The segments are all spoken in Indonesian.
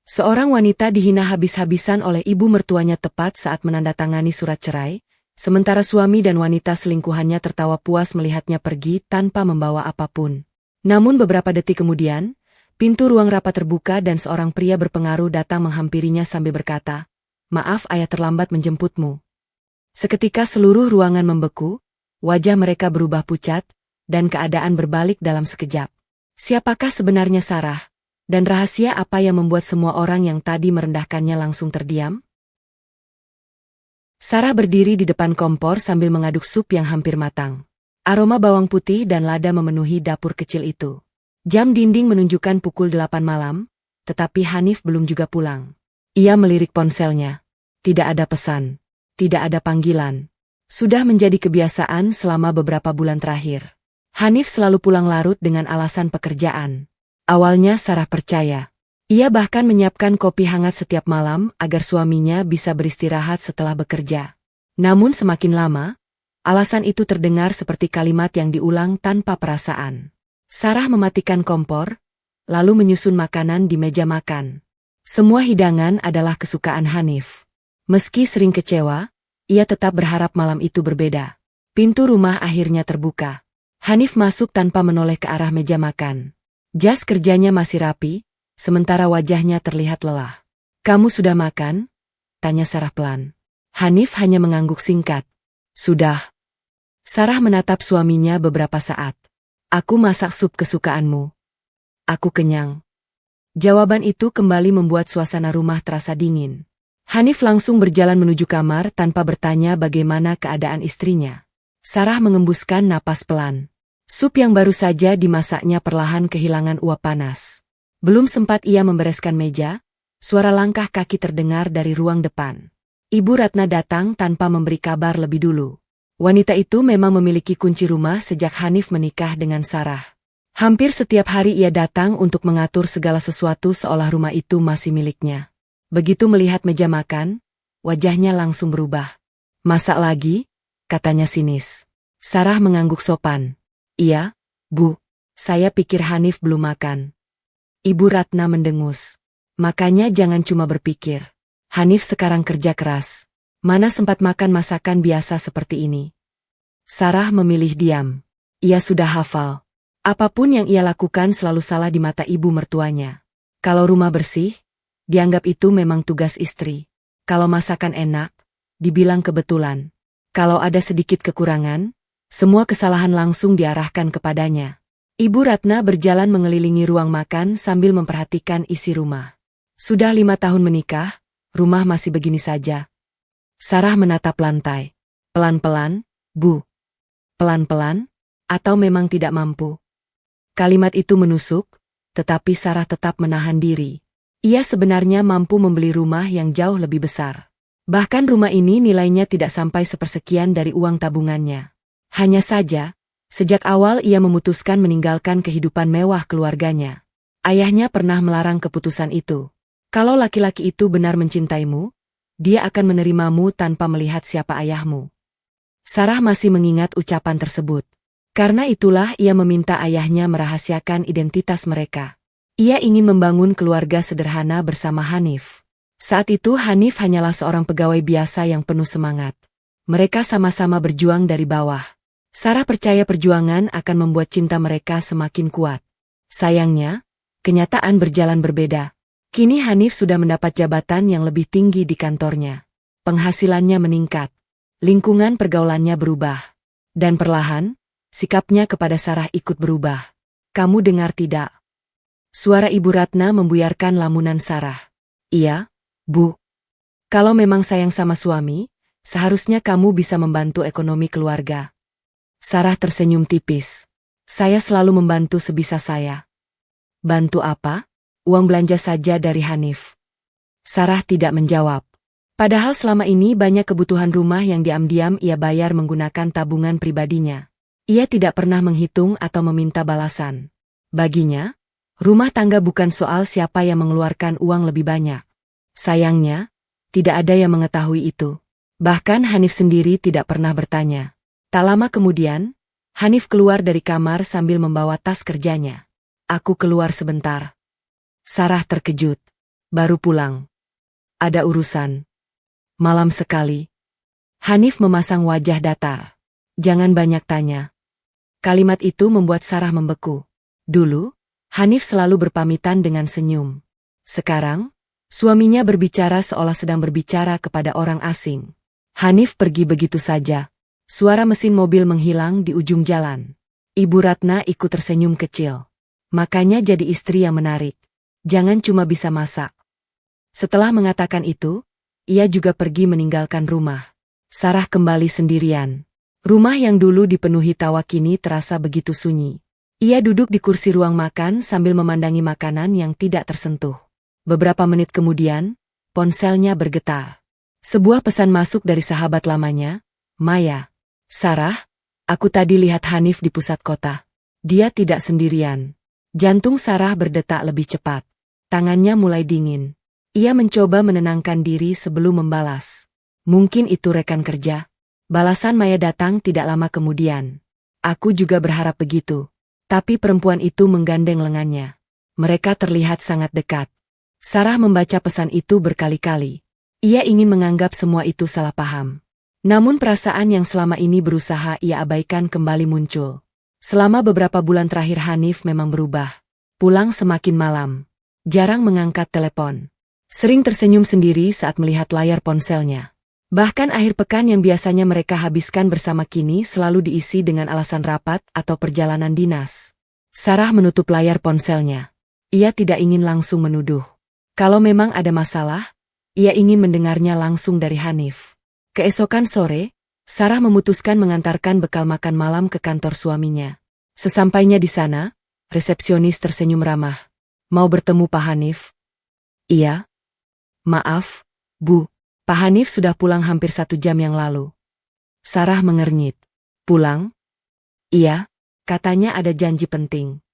Seorang wanita dihina habis-habisan oleh ibu mertuanya tepat saat menandatangani surat cerai, sementara suami dan wanita selingkuhannya tertawa puas melihatnya pergi tanpa membawa apapun. Namun beberapa detik kemudian, pintu ruang rapat terbuka dan seorang pria berpengaruh datang menghampirinya sambil berkata, "Maaf, ayah terlambat menjemputmu." Seketika seluruh ruangan membeku, wajah mereka berubah pucat, dan keadaan berbalik dalam sekejap. Siapakah sebenarnya Sarah? Dan rahasia apa yang membuat semua orang yang tadi merendahkannya langsung terdiam? Sarah berdiri di depan kompor sambil mengaduk sup yang hampir matang. Aroma bawang putih dan lada memenuhi dapur kecil itu. Jam dinding menunjukkan pukul 8 malam, tetapi Hanif belum juga pulang. Ia melirik ponselnya. Tidak ada pesan. Tidak ada panggilan. Sudah menjadi kebiasaan selama beberapa bulan terakhir. Hanif selalu pulang larut dengan alasan pekerjaan. Awalnya Sarah percaya. Ia bahkan menyiapkan kopi hangat setiap malam agar suaminya bisa beristirahat setelah bekerja. Namun semakin lama, alasan itu terdengar seperti kalimat yang diulang tanpa perasaan. Sarah mematikan kompor, lalu menyusun makanan di meja makan. Semua hidangan adalah kesukaan Hanif. Meski sering kecewa, ia tetap berharap malam itu berbeda. Pintu rumah akhirnya terbuka. Hanif masuk tanpa menoleh ke arah meja makan. Jas kerjanya masih rapi, sementara wajahnya terlihat lelah. "Kamu sudah makan?" tanya Sarah pelan. Hanif hanya mengangguk singkat. "Sudah." Sarah menatap suaminya beberapa saat. "Aku masak sup kesukaanmu." "Aku kenyang." Jawaban itu kembali membuat suasana rumah terasa dingin. Hanif langsung berjalan menuju kamar tanpa bertanya bagaimana keadaan istrinya. Sarah mengembuskan napas pelan. Sup yang baru saja dimasaknya perlahan kehilangan uap panas. Belum sempat ia membereskan meja, suara langkah kaki terdengar dari ruang depan. Ibu Ratna datang tanpa memberi kabar lebih dulu. Wanita itu memang memiliki kunci rumah sejak Hanif menikah dengan Sarah. Hampir setiap hari ia datang untuk mengatur segala sesuatu seolah rumah itu masih miliknya. Begitu melihat meja makan, wajahnya langsung berubah. "Masak lagi?" katanya sinis. Sarah mengangguk sopan. "Iya, Bu. Saya pikir Hanif belum makan." Ibu Ratna mendengus. "Makanya jangan cuma berpikir. Hanif sekarang kerja keras. Mana sempat makan masakan biasa seperti ini." Sarah memilih diam. Ia sudah hafal. Apapun yang ia lakukan selalu salah di mata ibu mertuanya. Kalau rumah bersih, dianggap itu memang tugas istri. Kalau masakan enak, dibilang kebetulan. Kalau ada sedikit kekurangan, semua kesalahan langsung diarahkan kepadanya. Ibu Ratna berjalan mengelilingi ruang makan sambil memperhatikan isi rumah. Sudah 5 tahun menikah, rumah masih begini saja. Sarah menatap lantai. "Pelan-pelan, Bu." "Pelan-pelan? Atau memang tidak mampu?" Kalimat itu menusuk, tetapi Sarah tetap menahan diri. Ia sebenarnya mampu membeli rumah yang jauh lebih besar. Bahkan rumah ini nilainya tidak sampai sepersekian dari uang tabungannya. Hanya saja, sejak awal ia memutuskan meninggalkan kehidupan mewah keluarganya. Ayahnya pernah melarang keputusan itu. Kalau laki-laki itu benar mencintaimu, dia akan menerimamu tanpa melihat siapa ayahmu. Sarah masih mengingat ucapan tersebut. Karena itulah ia meminta ayahnya merahasiakan identitas mereka. Ia ingin membangun keluarga sederhana bersama Hanif. Saat itu Hanif hanyalah seorang pegawai biasa yang penuh semangat. Mereka sama-sama berjuang dari bawah. Sarah percaya perjuangan akan membuat cinta mereka semakin kuat. Sayangnya, kenyataan berjalan berbeda. Kini Hanif sudah mendapat jabatan yang lebih tinggi di kantornya. Penghasilannya meningkat. Lingkungan pergaulannya berubah. Dan perlahan, sikapnya kepada Sarah ikut berubah. "Kamu dengar tidak?" Suara Ibu Ratna membuyarkan lamunan Sarah. "Iya, Bu. Kalau memang sayang sama suami, seharusnya kamu bisa membantu ekonomi keluarga." Sarah tersenyum tipis. "Saya selalu membantu sebisa saya." "Bantu apa?" "Uang belanja saja dari Hanif." Sarah tidak menjawab. Padahal selama ini banyak kebutuhan rumah yang diam-diam ia bayar menggunakan tabungan pribadinya. Ia tidak pernah menghitung atau meminta balasan. Baginya, rumah tangga bukan soal siapa yang mengeluarkan uang lebih banyak. Sayangnya, tidak ada yang mengetahui itu. Bahkan Hanif sendiri tidak pernah bertanya. Tak lama kemudian, Hanif keluar dari kamar sambil membawa tas kerjanya. "Aku keluar sebentar." Sarah terkejut. Baru pulang. Ada urusan. Malam sekali. Hanif memasang wajah datar. Jangan banyak tanya. Kalimat itu membuat Sarah membeku. Dulu, Hanif selalu berpamitan dengan senyum. Sekarang, suaminya berbicara seolah sedang berbicara kepada orang asing. Hanif pergi begitu saja. Suara mesin mobil menghilang di ujung jalan. Ibu Ratna ikut tersenyum kecil. Makanya jadi istri yang menarik. Jangan cuma bisa masak. Setelah mengatakan itu, ia juga pergi meninggalkan rumah. Sarah kembali sendirian. Rumah yang dulu dipenuhi tawa kini terasa begitu sunyi. Ia duduk di kursi ruang makan sambil memandangi makanan yang tidak tersentuh. Beberapa menit kemudian, ponselnya bergetar. Sebuah pesan masuk dari sahabat lamanya, Maya. Sarah, aku tadi lihat Hanif di pusat kota. Dia tidak sendirian. Jantung Sarah berdetak lebih cepat. Tangannya mulai dingin. Ia mencoba menenangkan diri sebelum membalas. Mungkin itu rekan kerja. Balasan Maya datang tidak lama kemudian. Aku juga berharap begitu. Tapi perempuan itu menggandeng lengannya. Mereka terlihat sangat dekat. Sarah membaca pesan itu berkali-kali. Ia ingin menganggap semua itu salah paham. Namun perasaan yang selama ini berusaha ia abaikan kembali muncul. Selama beberapa bulan terakhir Hanif memang berubah. Pulang semakin malam. Jarang mengangkat telepon. Sering tersenyum sendiri saat melihat layar ponselnya. Bahkan akhir pekan yang biasanya mereka habiskan bersama kini selalu diisi dengan alasan rapat atau perjalanan dinas. Sarah menutup layar ponselnya. Ia tidak ingin langsung menuduh. Kalau memang ada masalah, ia ingin mendengarnya langsung dari Hanif. Keesokan sore, Sarah memutuskan mengantarkan bekal makan malam ke kantor suaminya. Sesampainya di sana, resepsionis tersenyum ramah. Mau bertemu Pak Hanif? Iya. Maaf, Bu. Pak Hanif sudah pulang hampir 1 jam yang lalu. Sarah mengernyit. Pulang? Iya, katanya ada janji penting.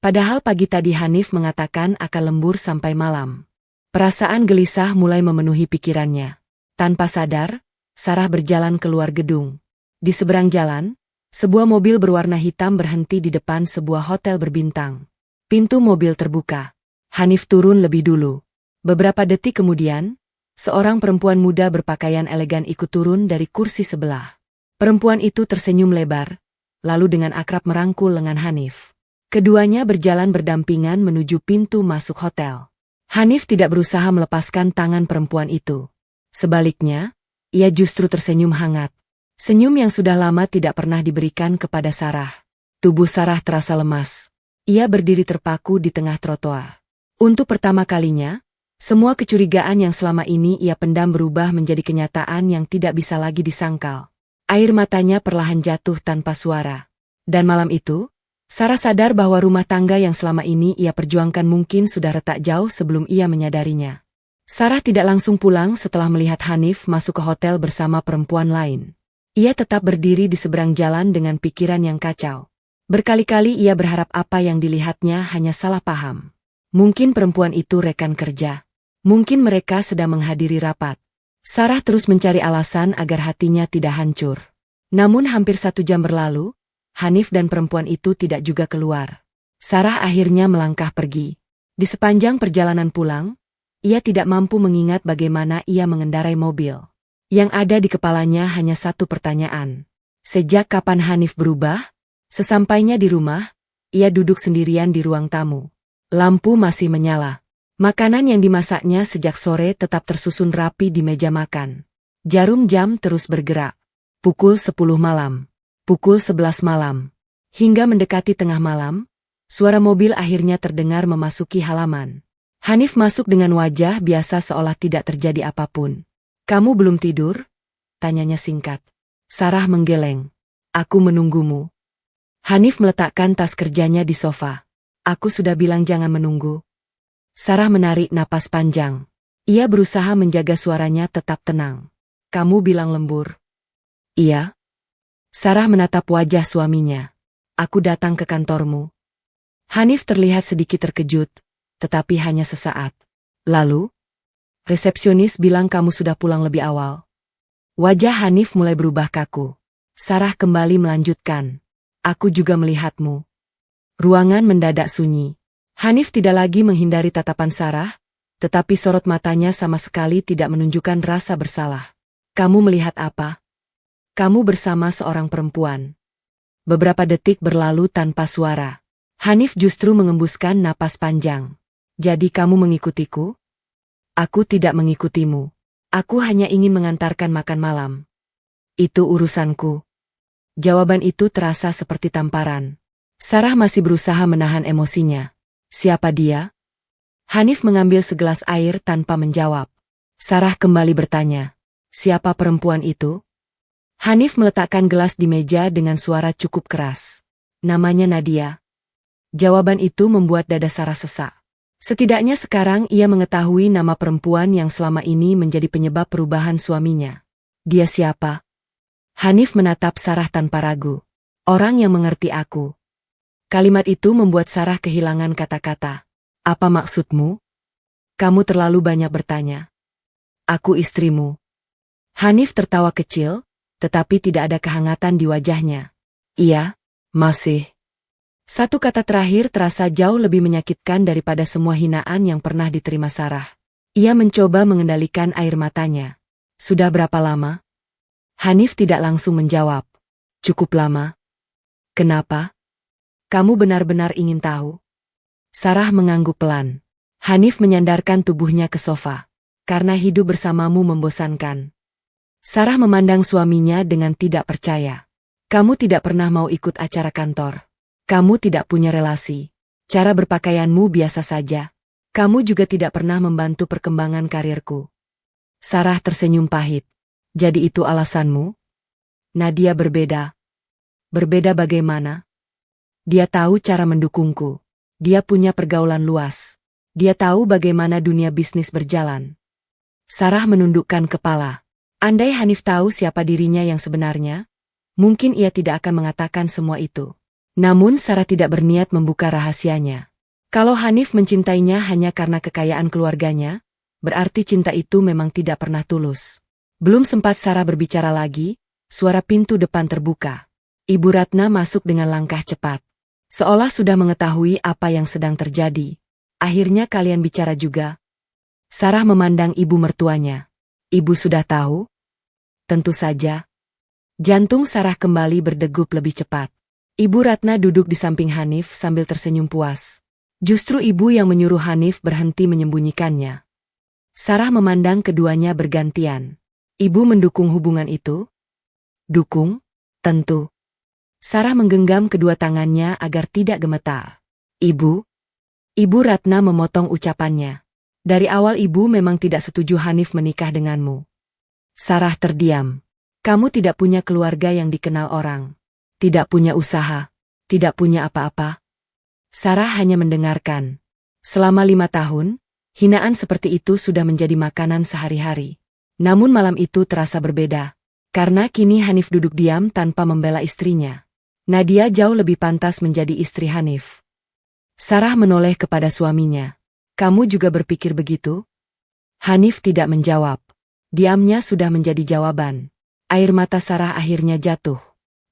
Padahal pagi tadi Hanif mengatakan akan lembur sampai malam. Perasaan gelisah mulai memenuhi pikirannya. Tanpa sadar, Sarah berjalan keluar gedung. Di seberang jalan, sebuah mobil berwarna hitam berhenti di depan sebuah hotel berbintang. Pintu mobil terbuka. Hanif turun lebih dulu. Beberapa detik kemudian, seorang perempuan muda berpakaian elegan ikut turun dari kursi sebelah. Perempuan itu tersenyum lebar, lalu dengan akrab merangkul lengan Hanif. Keduanya berjalan berdampingan menuju pintu masuk hotel. Hanif tidak berusaha melepaskan tangan perempuan itu. Sebaliknya, ia justru tersenyum hangat. Senyum yang sudah lama tidak pernah diberikan kepada Sarah. Tubuh Sarah terasa lemas. Ia berdiri terpaku di tengah trotoar. Untuk pertama kalinya, semua kecurigaan yang selama ini ia pendam berubah menjadi kenyataan yang tidak bisa lagi disangkal. Air matanya perlahan jatuh tanpa suara. Dan malam itu, Sarah sadar bahwa rumah tangga yang selama ini ia perjuangkan mungkin sudah retak jauh sebelum ia menyadarinya. Sarah tidak langsung pulang setelah melihat Hanif masuk ke hotel bersama perempuan lain. Ia tetap berdiri di seberang jalan dengan pikiran yang kacau. Berkali-kali ia berharap apa yang dilihatnya hanya salah paham. Mungkin perempuan itu rekan kerja. Mungkin mereka sedang menghadiri rapat. Sarah terus mencari alasan agar hatinya tidak hancur. Namun hampir 1 jam berlalu, Hanif dan perempuan itu tidak juga keluar. Sarah akhirnya melangkah pergi. Di sepanjang perjalanan pulang, ia tidak mampu mengingat bagaimana ia mengendarai mobil. Yang ada di kepalanya hanya satu pertanyaan. Sejak kapan Hanif berubah? Sesampainya di rumah, ia duduk sendirian di ruang tamu. Lampu masih menyala. Makanan yang dimasaknya sejak sore tetap tersusun rapi di meja makan. Jarum jam terus bergerak. Pukul 10 malam. Pukul 11 malam. Hingga mendekati tengah malam, suara mobil akhirnya terdengar memasuki halaman. Hanif masuk dengan wajah biasa seolah tidak terjadi apapun. Kamu belum tidur? Tanyanya singkat. Sarah menggeleng. Aku menunggumu. Hanif meletakkan tas kerjanya di sofa. Aku sudah bilang jangan menunggu. Sarah menarik napas panjang. Ia berusaha menjaga suaranya tetap tenang. Kamu bilang lembur. Iya. Sarah menatap wajah suaminya. Aku datang ke kantormu. Hanif terlihat sedikit terkejut, tetapi hanya sesaat. Lalu, resepsionis bilang kamu sudah pulang lebih awal. Wajah Hanif mulai berubah kaku. Sarah kembali melanjutkan. Aku juga melihatmu. Ruangan mendadak sunyi. Hanif tidak lagi menghindari tatapan Sarah, tetapi sorot matanya sama sekali tidak menunjukkan rasa bersalah. Kamu melihat apa? Kamu bersama seorang perempuan. Beberapa detik berlalu tanpa suara. Hanif justru mengembuskan napas panjang. Jadi kamu mengikutiku? Aku tidak mengikutimu. Aku hanya ingin mengantarkan makan malam. Itu urusanku. Jawaban itu terasa seperti tamparan. Sarah masih berusaha menahan emosinya. Siapa dia? Hanif mengambil segelas air tanpa menjawab. Sarah kembali bertanya. Siapa perempuan itu? Hanif meletakkan gelas di meja dengan suara cukup keras. Namanya Nadia. Jawaban itu membuat dada Sarah sesak. Setidaknya sekarang ia mengetahui nama perempuan yang selama ini menjadi penyebab perubahan suaminya. Dia siapa? Hanif menatap Sarah tanpa ragu. Orang yang mengerti aku. Kalimat itu membuat Sarah kehilangan kata-kata. Apa maksudmu? Kamu terlalu banyak bertanya. Aku istrimu. Hanif tertawa kecil, tetapi tidak ada kehangatan di wajahnya. Iya, masih. Satu kata terakhir terasa jauh lebih menyakitkan daripada semua hinaan yang pernah diterima Sarah. Ia mencoba mengendalikan air matanya. Sudah berapa lama? Hanif tidak langsung menjawab. Cukup lama. Kenapa? Kamu benar-benar ingin tahu? Sarah mengangguk pelan. Hanif menyandarkan tubuhnya ke sofa. Karena hidup bersamamu membosankan. Sarah memandang suaminya dengan tidak percaya. Kamu tidak pernah mau ikut acara kantor. Kamu tidak punya relasi. Cara berpakaianmu biasa saja. Kamu juga tidak pernah membantu perkembangan karirku. Sarah tersenyum pahit. Jadi itu alasanmu? Nadia berbeda. Berbeda bagaimana? Dia tahu cara mendukungku. Dia punya pergaulan luas. Dia tahu bagaimana dunia bisnis berjalan. Sarah menundukkan kepala. Andai Hanif tahu siapa dirinya yang sebenarnya, mungkin ia tidak akan mengatakan semua itu. Namun Sarah tidak berniat membuka rahasianya. Kalau Hanif mencintainya hanya karena kekayaan keluarganya, berarti cinta itu memang tidak pernah tulus. Belum sempat Sarah berbicara lagi, suara pintu depan terbuka. Ibu Ratna masuk dengan langkah cepat. Seolah sudah mengetahui apa yang sedang terjadi. Akhirnya kalian bicara juga. Sarah memandang ibu mertuanya. Ibu sudah tahu? Tentu saja. Jantung Sarah kembali berdegup lebih cepat. Ibu Ratna duduk di samping Hanif sambil tersenyum puas. Justru ibu yang menyuruh Hanif berhenti menyembunyikannya. Sarah memandang keduanya bergantian. Ibu mendukung hubungan itu? Dukung? Tentu. Sarah menggenggam kedua tangannya agar tidak gemetar. Ibu? Ibu Ratna memotong ucapannya. Dari awal ibu memang tidak setuju Hanif menikah denganmu. Sarah terdiam. Kamu tidak punya keluarga yang dikenal orang. Tidak punya usaha. Tidak punya apa-apa. Sarah hanya mendengarkan. Selama 5 tahun, hinaan seperti itu sudah menjadi makanan sehari-hari. Namun malam itu terasa berbeda. Karena kini Hanif duduk diam tanpa membela istrinya. Nadia jauh lebih pantas menjadi istri Hanif. Sarah menoleh kepada suaminya. Kamu juga berpikir begitu? Hanif tidak menjawab. Diamnya sudah menjadi jawaban. Air mata Sarah akhirnya jatuh.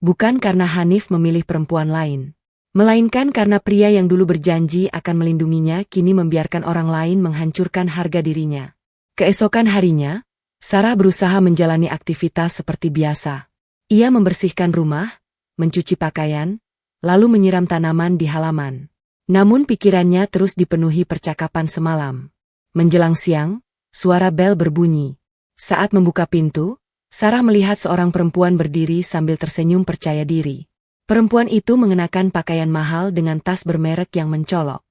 Bukan karena Hanif memilih perempuan lain. Melainkan karena pria yang dulu berjanji akan melindunginya kini membiarkan orang lain menghancurkan harga dirinya. Keesokan harinya, Sarah berusaha menjalani aktivitas seperti biasa. Ia membersihkan rumah, mencuci pakaian, lalu menyiram tanaman di halaman. Namun pikirannya terus dipenuhi percakapan semalam. Menjelang siang, suara bel berbunyi. Saat membuka pintu, Sarah melihat seorang perempuan berdiri sambil tersenyum percaya diri. Perempuan itu mengenakan pakaian mahal dengan tas bermerek yang mencolok.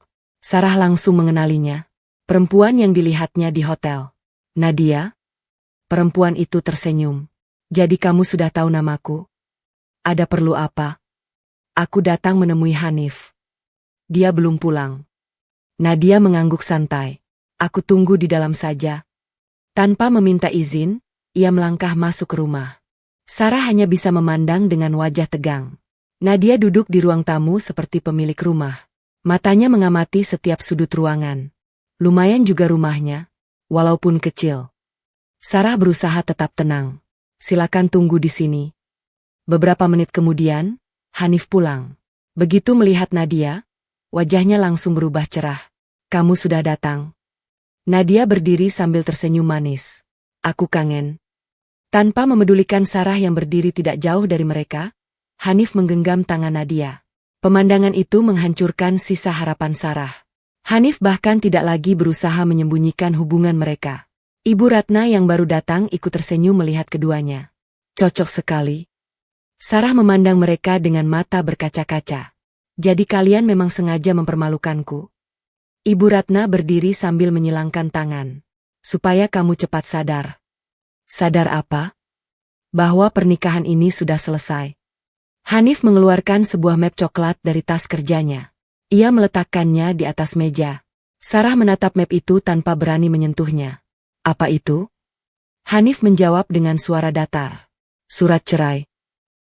Sarah langsung mengenalinya. Perempuan yang dilihatnya di hotel. Nadia? Perempuan itu tersenyum. Jadi kamu sudah tahu namaku? Ada perlu apa? Aku datang menemui Hanif. Dia belum pulang. Nadia mengangguk santai. Aku tunggu di dalam saja. Tanpa meminta izin, ia melangkah masuk ke rumah. Sarah hanya bisa memandang dengan wajah tegang. Nadia duduk di ruang tamu seperti pemilik rumah. Matanya mengamati setiap sudut ruangan. Lumayan juga rumahnya, walaupun kecil. Sarah berusaha tetap tenang. Silakan tunggu di sini. Beberapa menit kemudian, Hanif pulang. Begitu melihat Nadia, wajahnya langsung berubah cerah. Kamu sudah datang. Nadia berdiri sambil tersenyum manis. Aku kangen. Tanpa memedulikan Sarah yang berdiri tidak jauh dari mereka, Hanif menggenggam tangan Nadia. Pemandangan itu menghancurkan sisa harapan Sarah. Hanif bahkan tidak lagi berusaha menyembunyikan hubungan mereka. Ibu Ratna yang baru datang ikut tersenyum melihat keduanya. Cocok sekali. Sarah memandang mereka dengan mata berkaca-kaca. Jadi kalian memang sengaja mempermalukanku? Ibu Ratna berdiri sambil menyilangkan tangan. Supaya kamu cepat sadar. Sadar apa? Bahwa pernikahan ini sudah selesai. Hanif mengeluarkan sebuah map coklat dari tas kerjanya. Ia meletakkannya di atas meja. Sarah menatap map itu tanpa berani menyentuhnya. Apa itu? Hanif menjawab dengan suara datar. Surat cerai.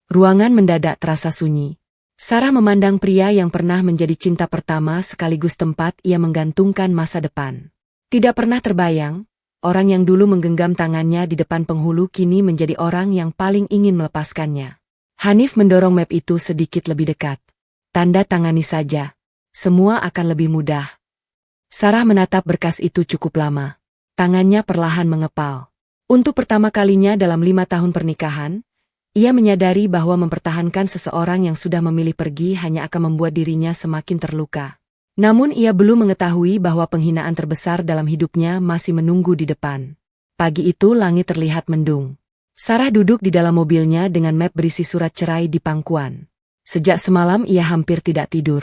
Ruangan mendadak terasa sunyi. Sarah memandang pria yang pernah menjadi cinta pertama sekaligus tempat ia menggantungkan masa depan. Tidak pernah terbayang, orang yang dulu menggenggam tangannya di depan penghulu kini menjadi orang yang paling ingin melepaskannya. Hanif mendorong map itu sedikit lebih dekat. Tanda tangani saja. Semua akan lebih mudah. Sarah menatap berkas itu cukup lama. Tangannya perlahan mengepal. Untuk pertama kalinya dalam 5 tahun pernikahan, ia menyadari bahwa mempertahankan seseorang yang sudah memilih pergi hanya akan membuat dirinya semakin terluka. Namun ia belum mengetahui bahwa penghinaan terbesar dalam hidupnya masih menunggu di depan. Pagi itu langit terlihat mendung. Sarah duduk di dalam mobilnya dengan map berisi surat cerai di pangkuan. Sejak semalam ia hampir tidak tidur.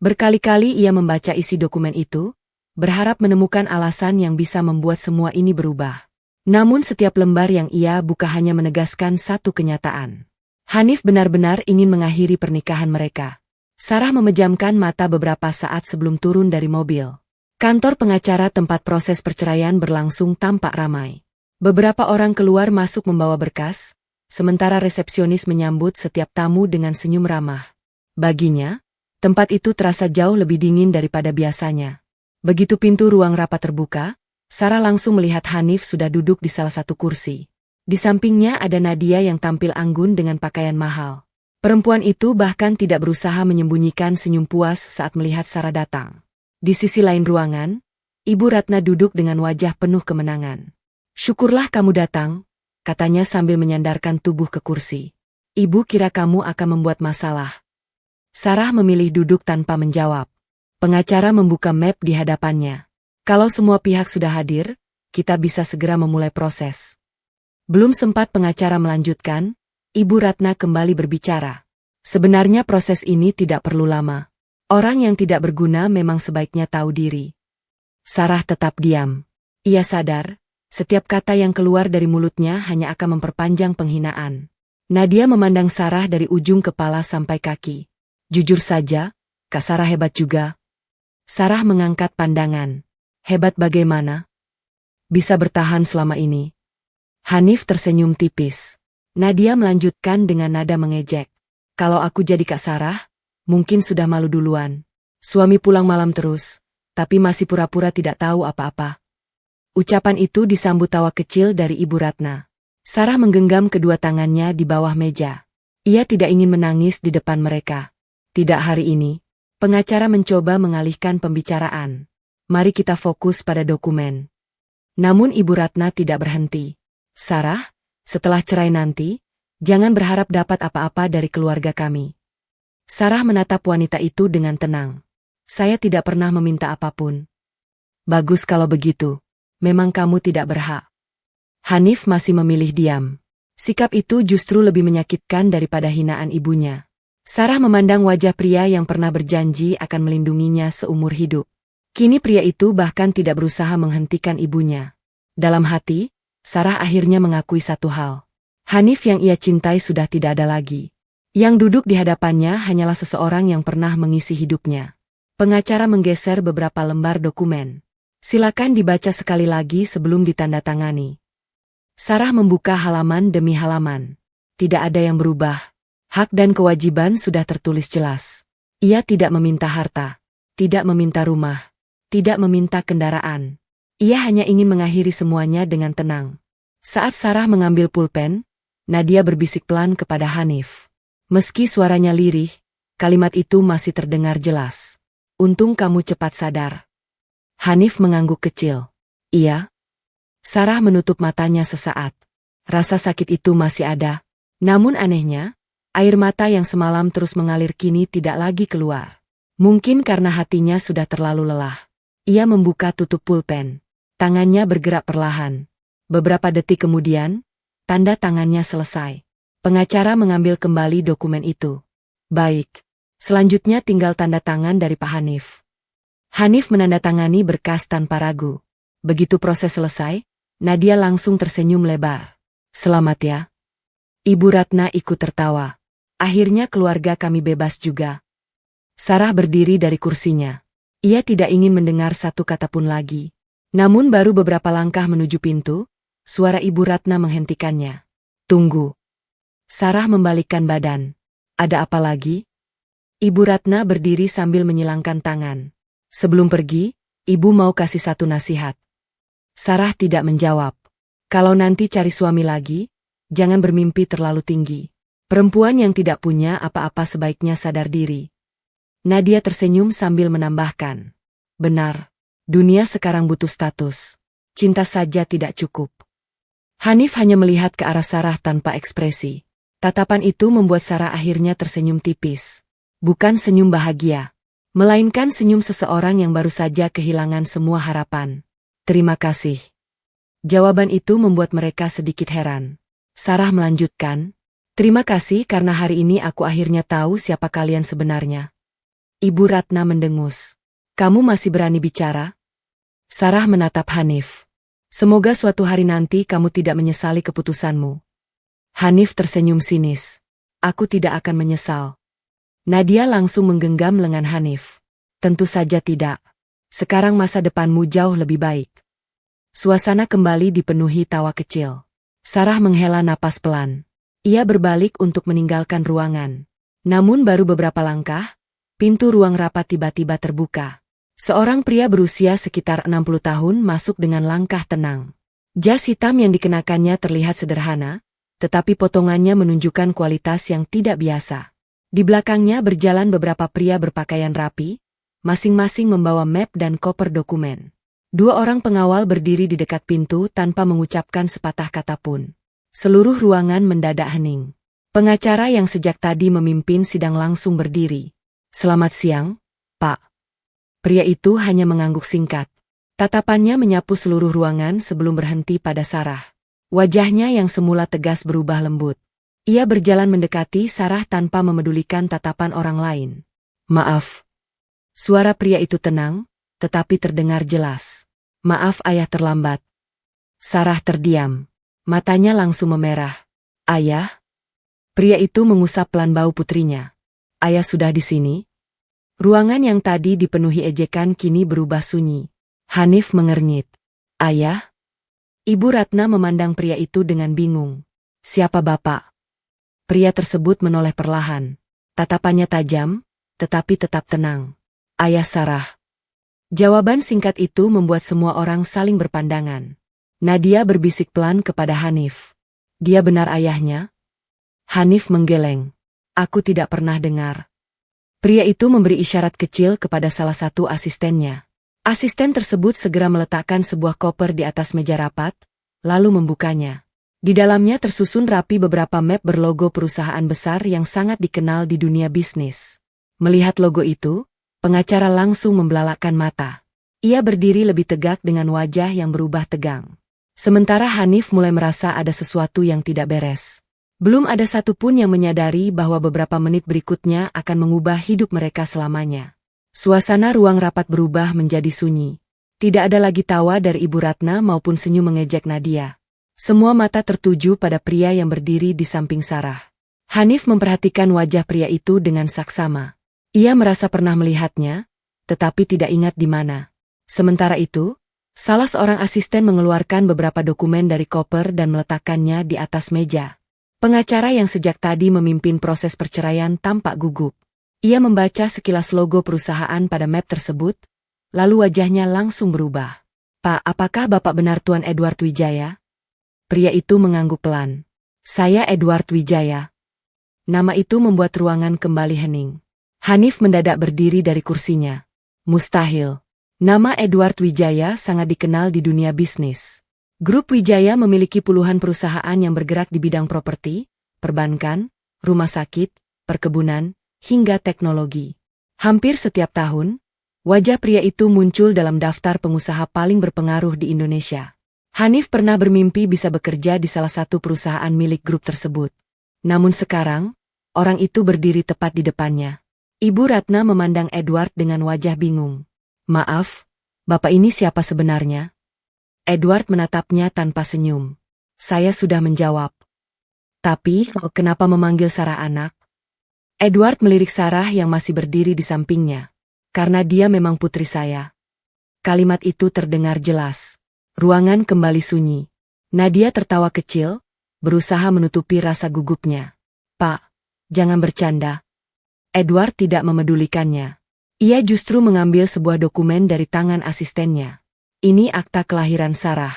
Berkali-kali ia membaca isi dokumen itu, berharap menemukan alasan yang bisa membuat semua ini berubah. Namun setiap lembar yang ia buka hanya menegaskan satu kenyataan. Hanif benar-benar ingin mengakhiri pernikahan mereka. Sarah memejamkan mata beberapa saat sebelum turun dari mobil. Kantor pengacara tempat proses perceraian berlangsung tampak ramai. Beberapa orang keluar masuk membawa berkas, sementara resepsionis menyambut setiap tamu dengan senyum ramah. Baginya, tempat itu terasa jauh lebih dingin daripada biasanya. Begitu pintu ruang rapat terbuka, Sarah langsung melihat Hanif sudah duduk di salah satu kursi. Di sampingnya ada Nadia yang tampil anggun dengan pakaian mahal. Perempuan itu bahkan tidak berusaha menyembunyikan senyum puas saat melihat Sarah datang. Di sisi lain ruangan, Ibu Ratna duduk dengan wajah penuh kemenangan. Syukurlah kamu datang, katanya sambil menyandarkan tubuh ke kursi. Ibu kira kamu akan membuat masalah. Sarah memilih duduk tanpa menjawab. Pengacara membuka map di hadapannya. Kalau semua pihak sudah hadir, kita bisa segera memulai proses. Belum sempat pengacara melanjutkan, Ibu Ratna kembali berbicara. Sebenarnya proses ini tidak perlu lama. Orang yang tidak berguna memang sebaiknya tahu diri. Sarah tetap diam. Ia sadar, setiap kata yang keluar dari mulutnya hanya akan memperpanjang penghinaan. Nadia memandang Sarah dari ujung kepala sampai kaki. Jujur saja, Kak Sarah hebat juga. Sarah mengangkat pandangan. Hebat bagaimana? Bisa bertahan selama ini. Hanif tersenyum tipis. Nadia melanjutkan dengan nada mengejek. Kalau aku jadi Kak Sarah, mungkin sudah malu duluan. Suami pulang malam terus, tapi masih pura-pura tidak tahu apa-apa. Ucapan itu disambut tawa kecil dari Ibu Ratna. Sarah menggenggam kedua tangannya di bawah meja. Ia tidak ingin menangis di depan mereka. Tidak hari ini. Pengacara mencoba mengalihkan pembicaraan. Mari kita fokus pada dokumen. Namun Ibu Ratna tidak berhenti. Sarah, setelah cerai nanti, jangan berharap dapat apa-apa dari keluarga kami. Sarah menatap wanita itu dengan tenang. Saya tidak pernah meminta apapun. Bagus kalau begitu. Memang kamu tidak berhak. Hanif masih memilih diam. Sikap itu justru lebih menyakitkan daripada hinaan ibunya. Sarah memandang wajah pria yang pernah berjanji akan melindunginya seumur hidup. Kini pria itu bahkan tidak berusaha menghentikan ibunya. Dalam hati, Sarah akhirnya mengakui satu hal. Hanif yang ia cintai sudah tidak ada lagi. Yang duduk di hadapannya hanyalah seseorang yang pernah mengisi hidupnya. Pengacara menggeser beberapa lembar dokumen. Silakan dibaca sekali lagi sebelum ditandatangani. Sarah membuka halaman demi halaman. Tidak ada yang berubah. Hak dan kewajiban sudah tertulis jelas. Ia tidak meminta harta, tidak meminta rumah, tidak meminta kendaraan. Ia hanya ingin mengakhiri semuanya dengan tenang. Saat Sarah mengambil pulpen, Nadia berbisik pelan kepada Hanif. Meski suaranya lirih, kalimat itu masih terdengar jelas. Untung kamu cepat sadar. Hanif mengangguk kecil. Iya. Sarah menutup matanya sesaat. Rasa sakit itu masih ada. Namun anehnya, air mata yang semalam terus mengalir kini tidak lagi keluar. Mungkin karena hatinya sudah terlalu lelah. Ia membuka tutup pulpen. Tangannya bergerak perlahan. Beberapa detik kemudian, tanda tangannya selesai. Pengacara mengambil kembali dokumen itu. Baik. Selanjutnya tinggal tanda tangan dari Pak Hanif. Hanif menandatangani berkas tanpa ragu. Begitu proses selesai, Nadia langsung tersenyum lebar. Selamat ya. Ibu Ratna ikut tertawa. Akhirnya keluarga kami bebas juga. Sarah berdiri dari kursinya. Ia tidak ingin mendengar satu kata pun lagi. Namun baru beberapa langkah menuju pintu, suara Ibu Ratna menghentikannya. Tunggu. Sarah membalikkan badan. Ada apa lagi? Ibu Ratna berdiri sambil menyilangkan tangan. Sebelum pergi, ibu mau kasih satu nasihat. Sarah tidak menjawab. Kalau nanti cari suami lagi, jangan bermimpi terlalu tinggi. Perempuan yang tidak punya apa-apa sebaiknya sadar diri. Nadia tersenyum sambil menambahkan. Benar, dunia sekarang butuh status. Cinta saja tidak cukup. Hanif hanya melihat ke arah Sarah tanpa ekspresi. Tatapan itu membuat Sarah akhirnya tersenyum tipis. Bukan senyum bahagia, melainkan senyum seseorang yang baru saja kehilangan semua harapan. Terima kasih. Jawaban itu membuat mereka sedikit heran. Sarah melanjutkan, terima kasih karena hari ini aku akhirnya tahu siapa kalian sebenarnya. Ibu Ratna mendengus. Kamu masih berani bicara? Sarah menatap Hanif. Semoga suatu hari nanti kamu tidak menyesali keputusanmu. Hanif tersenyum sinis. Aku tidak akan menyesal. Nadia langsung menggenggam lengan Hanif. Tentu saja tidak. Sekarang masa depanmu jauh lebih baik. Suasana kembali dipenuhi tawa kecil. Sarah menghela napas pelan. Ia berbalik untuk meninggalkan ruangan. Namun baru beberapa langkah, pintu ruang rapat tiba-tiba terbuka. Seorang pria berusia sekitar 60 tahun masuk dengan langkah tenang. Jas hitam yang dikenakannya terlihat sederhana, tetapi potongannya menunjukkan kualitas yang tidak biasa. Di belakangnya berjalan beberapa pria berpakaian rapi, masing-masing membawa map dan koper dokumen. Dua orang pengawal berdiri di dekat pintu tanpa mengucapkan sepatah kata pun. Seluruh ruangan mendadak hening. Pengacara yang sejak tadi memimpin sidang langsung berdiri. Selamat siang, Pak. Pria itu hanya mengangguk singkat. Tatapannya menyapu seluruh ruangan sebelum berhenti pada Sarah. Wajahnya yang semula tegas berubah lembut. Ia berjalan mendekati Sarah tanpa memedulikan tatapan orang lain. Maaf. Suara pria itu tenang, tetapi terdengar jelas. Maaf ayah terlambat. Sarah terdiam. Matanya langsung memerah. Ayah? Pria itu mengusap pelan bau putrinya. Ayah sudah di sini? Ruangan yang tadi dipenuhi ejekan kini berubah sunyi. Hanif mengernyit. Ayah? Ibu Ratna memandang pria itu dengan bingung. Siapa bapak? Pria tersebut menoleh perlahan. Tatapannya tajam, tetapi tetap tenang. Ayah Sarah. Jawaban singkat itu membuat semua orang saling berpandangan. Nadia berbisik pelan kepada Hanif. Dia benar ayahnya? Hanif menggeleng. Aku tidak pernah dengar. Pria itu memberi isyarat kecil kepada salah satu asistennya. Asisten tersebut segera meletakkan sebuah koper di atas meja rapat, lalu membukanya. Di dalamnya tersusun rapi beberapa map berlogo perusahaan besar yang sangat dikenal di dunia bisnis. Melihat logo itu, pengacara langsung membelalakkan mata. Ia berdiri lebih tegak dengan wajah yang berubah tegang. Sementara Hanif mulai merasa ada sesuatu yang tidak beres. Belum ada satupun yang menyadari bahwa beberapa menit berikutnya akan mengubah hidup mereka selamanya. Suasana ruang rapat berubah menjadi sunyi. Tidak ada lagi tawa dari Ibu Ratna maupun senyum mengejek Nadia. Semua mata tertuju pada pria yang berdiri di samping Sarah. Hanif memperhatikan wajah pria itu dengan saksama. Ia merasa pernah melihatnya, tetapi tidak ingat di mana. Sementara itu, salah seorang asisten mengeluarkan beberapa dokumen dari koper dan meletakkannya di atas meja. Pengacara yang sejak tadi memimpin proses perceraian tampak gugup. Ia membaca sekilas logo perusahaan pada map tersebut, lalu wajahnya langsung berubah. Pak, apakah Bapak benar Tuan Edward Wijaya? Pria itu mengangguk pelan. Saya Edward Wijaya. Nama itu membuat ruangan kembali hening. Hanif mendadak berdiri dari kursinya. Mustahil. Nama Edward Wijaya sangat dikenal di dunia bisnis. Grup Wijaya memiliki puluhan perusahaan yang bergerak di bidang properti, perbankan, rumah sakit, perkebunan, hingga teknologi. Hampir setiap tahun, wajah pria itu muncul dalam daftar pengusaha paling berpengaruh di Indonesia. Hanif pernah bermimpi bisa bekerja di salah satu perusahaan milik grup tersebut. Namun sekarang, orang itu berdiri tepat di depannya. Ibu Ratna memandang Edward dengan wajah bingung. "Maaf, Bapak ini siapa sebenarnya?" Edward menatapnya tanpa senyum. "Saya sudah menjawab." "Tapi, kenapa memanggil Sarah anak?" Edward melirik Sarah yang masih berdiri di sampingnya. "Karena dia memang putri saya." Kalimat itu terdengar jelas. Ruangan kembali sunyi. Nadia tertawa kecil, berusaha menutupi rasa gugupnya. "Pak, jangan bercanda." Edward tidak memedulikannya. Ia justru mengambil sebuah dokumen dari tangan asistennya. "Ini akta kelahiran Sarah."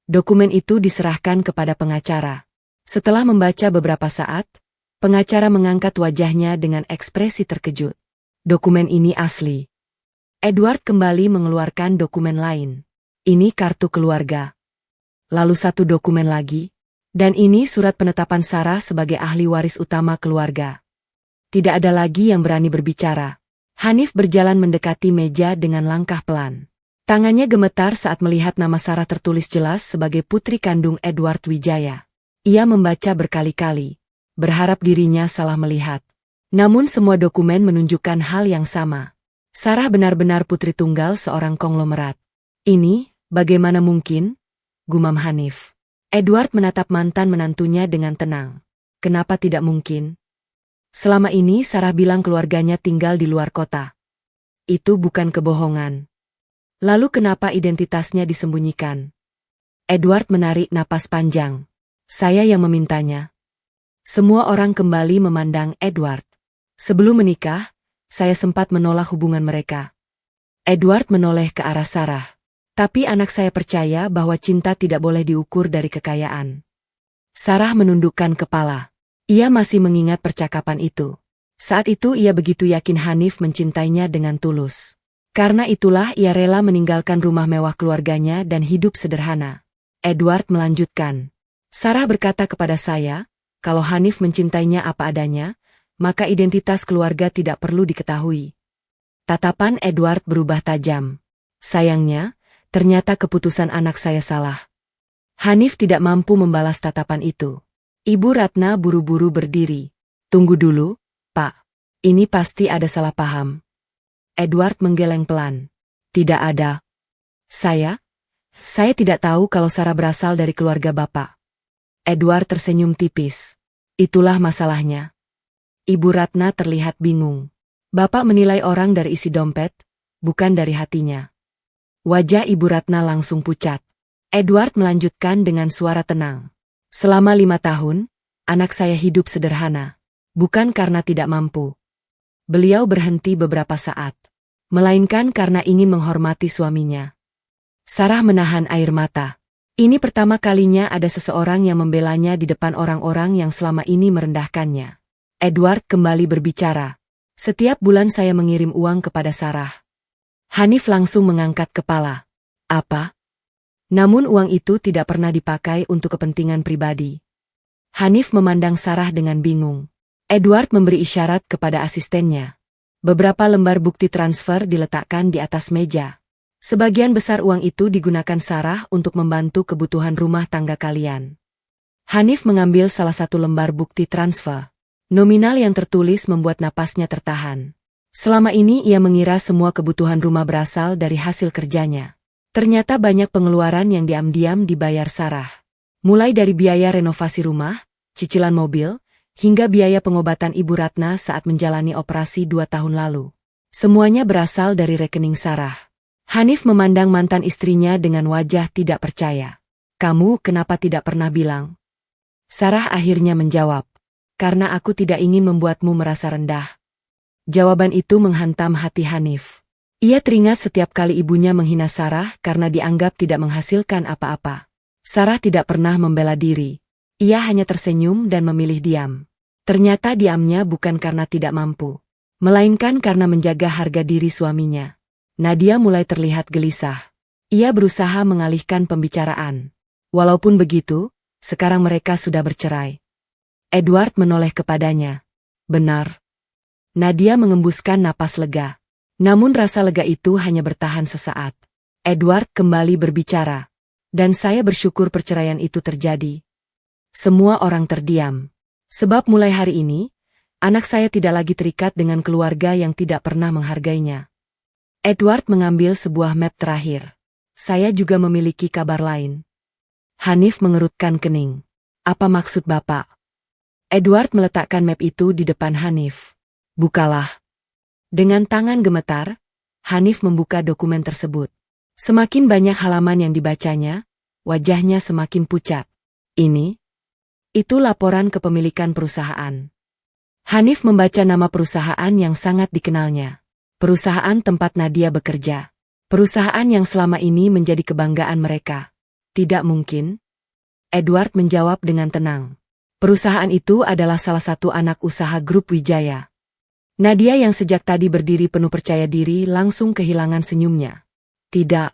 Dokumen itu diserahkan kepada pengacara. Setelah membaca beberapa saat, pengacara mengangkat wajahnya dengan ekspresi terkejut. "Dokumen ini asli." Edward kembali mengeluarkan dokumen lain. "Ini kartu keluarga." Lalu satu dokumen lagi. "Dan ini surat penetapan Sarah sebagai ahli waris utama keluarga." Tidak ada lagi yang berani berbicara. Hanif berjalan mendekati meja dengan langkah pelan. Tangannya gemetar saat melihat nama Sarah tertulis jelas sebagai putri kandung Edward Wijaya. Ia membaca berkali-kali, berharap dirinya salah melihat. Namun semua dokumen menunjukkan hal yang sama. Sarah benar-benar putri tunggal seorang konglomerat. "Ini, bagaimana mungkin?" gumam Hanif. Edward menatap mantan menantunya dengan tenang. "Kenapa tidak mungkin? Selama ini Sarah bilang keluarganya tinggal di luar kota. Itu bukan kebohongan. Lalu kenapa identitasnya disembunyikan?" Edward menarik napas panjang. "Saya yang memintanya." Semua orang kembali memandang Edward. "Sebelum menikah, saya sempat menolak hubungan mereka." Edward menoleh ke arah Sarah. "Tapi anak saya percaya bahwa cinta tidak boleh diukur dari kekayaan." Sarah menundukkan kepala. Ia masih mengingat percakapan itu. Saat itu ia begitu yakin Hanif mencintainya dengan tulus. Karena itulah ia rela meninggalkan rumah mewah keluarganya dan hidup sederhana. Edward melanjutkan. "Sarah berkata kepada saya, kalau Hanif mencintainya apa adanya, maka identitas keluarga tidak perlu diketahui." Tatapan Edward berubah tajam. Sayangnya, ternyata keputusan anak saya salah. Hanif tidak mampu membalas tatapan itu. Ibu Ratna buru-buru berdiri. "Tunggu dulu, Pak. Ini pasti ada salah paham." Edward menggeleng pelan. "Tidak ada. Saya tidak tahu kalau Sarah berasal dari keluarga Bapak." Edward tersenyum tipis. "Itulah masalahnya." Ibu Ratna terlihat bingung. "Bapak menilai orang dari isi dompet, bukan dari hatinya." Wajah Ibu Ratna langsung pucat. Edward melanjutkan dengan suara tenang. "Selama 5 tahun, anak saya hidup sederhana. Bukan karena tidak mampu." Beliau berhenti beberapa saat. "Melainkan karena ingin menghormati suaminya." Sarah menahan air mata. Ini pertama kalinya ada seseorang yang membelanya di depan orang-orang yang selama ini merendahkannya. Edward kembali berbicara. "Setiap bulan saya mengirim uang kepada Sarah." Hanif langsung mengangkat kepala. "Apa?" Namun uang itu tidak pernah dipakai untuk kepentingan pribadi. Hanif memandang Sarah dengan bingung. Edward memberi isyarat kepada asistennya. Beberapa lembar bukti transfer diletakkan di atas meja. Sebagian besar uang itu digunakan Sarah untuk membantu kebutuhan rumah tangga kalian. Hanif mengambil salah satu lembar bukti transfer. Nominal yang tertulis membuat napasnya tertahan. Selama ini ia mengira semua kebutuhan rumah berasal dari hasil kerjanya. Ternyata banyak pengeluaran yang diam-diam dibayar Sarah. Mulai dari biaya renovasi rumah, cicilan mobil, hingga biaya pengobatan Ibu Ratna saat menjalani operasi 2 tahun lalu. Semuanya berasal dari rekening Sarah. Hanif memandang mantan istrinya dengan wajah tidak percaya. "Kamu kenapa tidak pernah bilang?" Sarah akhirnya menjawab. "Karena aku tidak ingin membuatmu merasa rendah." Jawaban itu menghantam hati Hanif. Ia teringat setiap kali ibunya menghina Sarah karena dianggap tidak menghasilkan apa-apa. Sarah tidak pernah membela diri. Ia hanya tersenyum dan memilih diam. Ternyata diamnya bukan karena tidak mampu, melainkan karena menjaga harga diri suaminya. Nadia mulai terlihat gelisah. Ia berusaha mengalihkan pembicaraan. Walaupun begitu, sekarang mereka sudah bercerai. Edward menoleh kepadanya. Benar. Nadia mengembuskan napas lega. Namun rasa lega itu hanya bertahan sesaat. Edward kembali berbicara. Dan saya bersyukur perceraian itu terjadi. Semua orang terdiam. Sebab mulai hari ini, anak saya tidak lagi terikat dengan keluarga yang tidak pernah menghargainya. Edward mengambil sebuah map terakhir. Saya juga memiliki kabar lain. Hanif mengerutkan kening. Apa maksud Bapak? Edward meletakkan map itu di depan Hanif. Bukalah. Dengan tangan gemetar, Hanif membuka dokumen tersebut. Semakin banyak halaman yang dibacanya, wajahnya semakin pucat. Itu laporan kepemilikan perusahaan. Hanif membaca nama perusahaan yang sangat dikenalnya. Perusahaan tempat Nadia bekerja. Perusahaan yang selama ini menjadi kebanggaan mereka. Tidak mungkin. Edward menjawab dengan tenang. Perusahaan itu adalah salah satu anak usaha grup Wijaya. Nadia yang sejak tadi berdiri penuh percaya diri langsung kehilangan senyumnya. Tidak.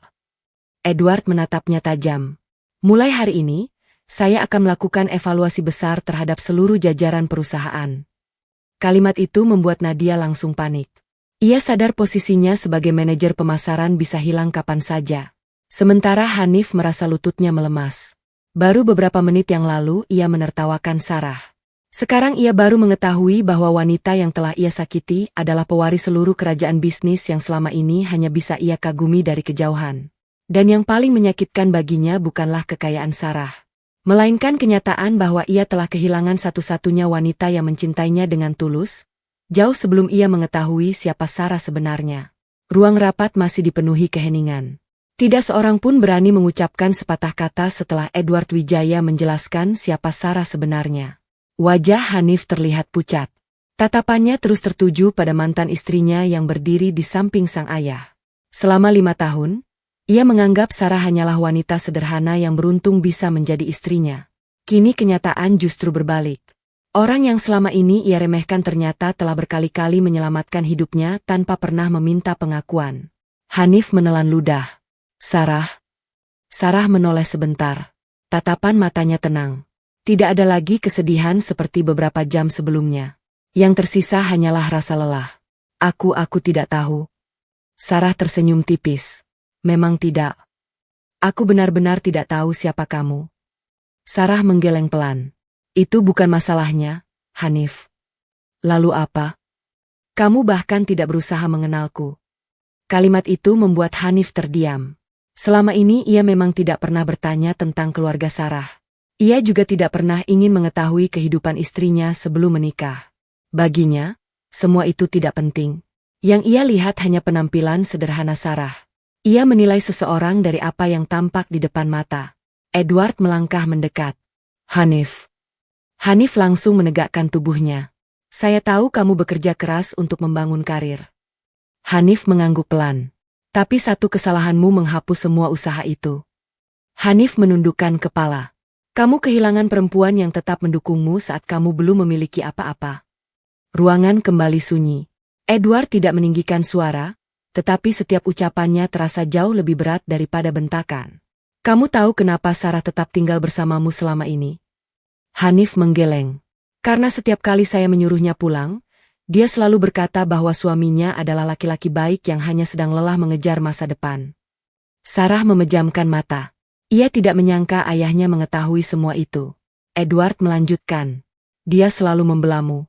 Edward menatapnya tajam. Mulai hari ini, saya akan melakukan evaluasi besar terhadap seluruh jajaran perusahaan. Kalimat itu membuat Nadia langsung panik. Ia sadar posisinya sebagai manajer pemasaran bisa hilang kapan saja. Sementara Hanif merasa lututnya melemas. Baru beberapa menit yang lalu ia menertawakan Sarah. Sekarang ia baru mengetahui bahwa wanita yang telah ia sakiti adalah pewaris seluruh kerajaan bisnis yang selama ini hanya bisa ia kagumi dari kejauhan. Dan yang paling menyakitkan baginya bukanlah kekayaan Sarah, melainkan kenyataan bahwa ia telah kehilangan satu-satunya wanita yang mencintainya dengan tulus, jauh sebelum ia mengetahui siapa Sarah sebenarnya. Ruang rapat masih dipenuhi keheningan. Tidak seorang pun berani mengucapkan sepatah kata setelah Edward Wijaya menjelaskan siapa Sarah sebenarnya. Wajah Hanif terlihat pucat. Tatapannya terus tertuju pada mantan istrinya yang berdiri di samping sang ayah. Selama 5 tahun, ia menganggap Sarah hanyalah wanita sederhana yang beruntung bisa menjadi istrinya. Kini kenyataan justru berbalik. Orang yang selama ini ia remehkan ternyata telah berkali-kali menyelamatkan hidupnya tanpa pernah meminta pengakuan. Hanif menelan ludah. Sarah. Sarah menoleh sebentar. Tatapan matanya tenang. Tidak ada lagi kesedihan seperti beberapa jam sebelumnya. Yang tersisa hanyalah rasa lelah. Aku tidak tahu. Sarah tersenyum tipis. Memang tidak. Aku benar-benar tidak tahu siapa kamu. Sarah menggeleng pelan. Itu bukan masalahnya, Hanif. Lalu apa? Kamu bahkan tidak berusaha mengenalku. Kalimat itu membuat Hanif terdiam. Selama ini ia memang tidak pernah bertanya tentang keluarga Sarah. Ia juga tidak pernah ingin mengetahui kehidupan istrinya sebelum menikah. Baginya, semua itu tidak penting. Yang ia lihat hanya penampilan sederhana Sarah. Ia menilai seseorang dari apa yang tampak di depan mata. Edward melangkah mendekat. Hanif. Hanif langsung menegakkan tubuhnya. Saya tahu kamu bekerja keras untuk membangun karir. Hanif mengangguk pelan. Tapi satu kesalahanmu menghapus semua usaha itu. Hanif menundukkan kepala. Kamu kehilangan perempuan yang tetap mendukungmu saat kamu belum memiliki apa-apa. Ruangan kembali sunyi. Edward tidak meninggikan suara, tetapi setiap ucapannya terasa jauh lebih berat daripada bentakan. Kamu tahu kenapa Sarah tetap tinggal bersamamu selama ini? Hanif menggeleng. Karena setiap kali saya menyuruhnya pulang, dia selalu berkata bahwa suaminya adalah laki-laki baik yang hanya sedang lelah mengejar masa depan. Sarah memejamkan mata. Ia tidak menyangka ayahnya mengetahui semua itu. Edward melanjutkan. Dia selalu membelamu.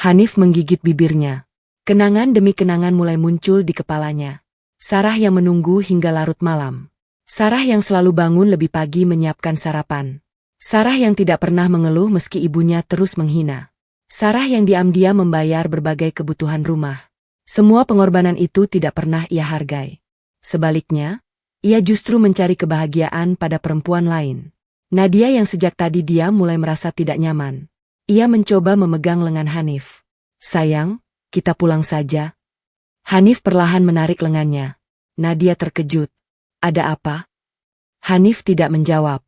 Hanif menggigit bibirnya. Kenangan demi kenangan mulai muncul di kepalanya. Sarah yang menunggu hingga larut malam. Sarah yang selalu bangun lebih pagi menyiapkan sarapan. Sarah yang tidak pernah mengeluh meski ibunya terus menghina. Sarah yang diam-diam membayar berbagai kebutuhan rumah. Semua pengorbanan itu tidak pernah ia hargai. Sebaliknya, ia justru mencari kebahagiaan pada perempuan lain. Nadia yang sejak tadi diam mulai merasa tidak nyaman. Ia mencoba memegang lengan Hanif. Sayang, kita pulang saja. Hanif perlahan menarik lengannya. Nadia terkejut. Ada apa? Hanif tidak menjawab.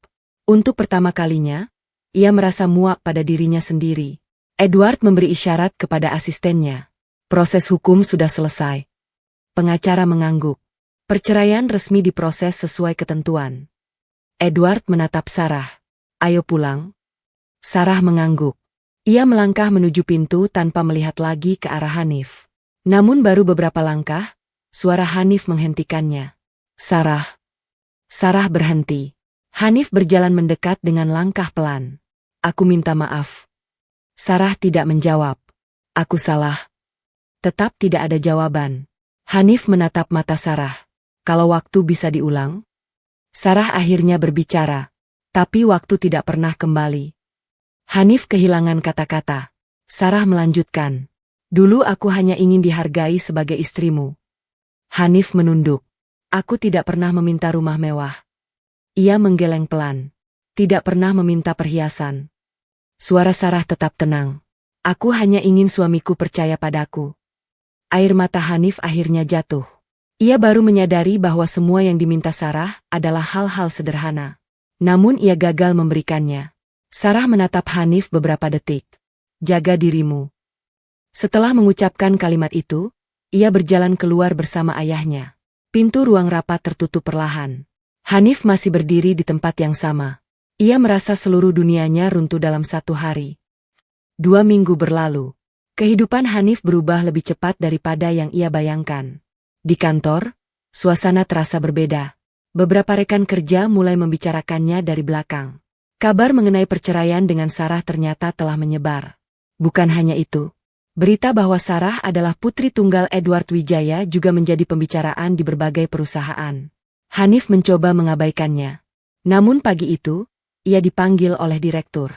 Untuk pertama kalinya, ia merasa muak pada dirinya sendiri. Edward memberi isyarat kepada asistennya. Proses hukum sudah selesai. Pengacara mengangguk. Perceraian resmi diproses sesuai ketentuan. Edward menatap Sarah. Ayo pulang. Sarah mengangguk. Ia melangkah menuju pintu tanpa melihat lagi ke arah Hanif. Namun baru beberapa langkah, suara Hanif menghentikannya. Sarah. Sarah berhenti. Hanif berjalan mendekat dengan langkah pelan. Aku minta maaf. Sarah tidak menjawab. Aku salah. Tetap tidak ada jawaban. Hanif menatap mata Sarah. Kalau waktu bisa diulang? Sarah akhirnya berbicara. Tapi waktu tidak pernah kembali. Hanif kehilangan kata-kata. Sarah melanjutkan. Dulu aku hanya ingin dihargai sebagai istrimu. Hanif menunduk. Aku tidak pernah meminta rumah mewah. Ia menggeleng pelan. Tidak pernah meminta perhiasan. Suara Sarah tetap tenang. Aku hanya ingin suamiku percaya padaku. Air mata Hanif akhirnya jatuh. Ia baru menyadari bahwa semua yang diminta Sarah adalah hal-hal sederhana. Namun ia gagal memberikannya. Sarah menatap Hanif beberapa detik. Jaga dirimu. Setelah mengucapkan kalimat itu, ia berjalan keluar bersama ayahnya. Pintu ruang rapat tertutup perlahan. Hanif masih berdiri di tempat yang sama. Ia merasa seluruh dunianya runtuh dalam satu hari. 2 minggu berlalu. Kehidupan Hanif berubah lebih cepat daripada yang ia bayangkan. Di kantor, suasana terasa berbeda. Beberapa rekan kerja mulai membicarakannya dari belakang. Kabar mengenai perceraian dengan Sarah ternyata telah menyebar. Bukan hanya itu. Berita bahwa Sarah adalah putri tunggal Edward Wijaya juga menjadi pembicaraan di berbagai perusahaan. Hanif mencoba mengabaikannya. Namun pagi itu, ia dipanggil oleh direktur.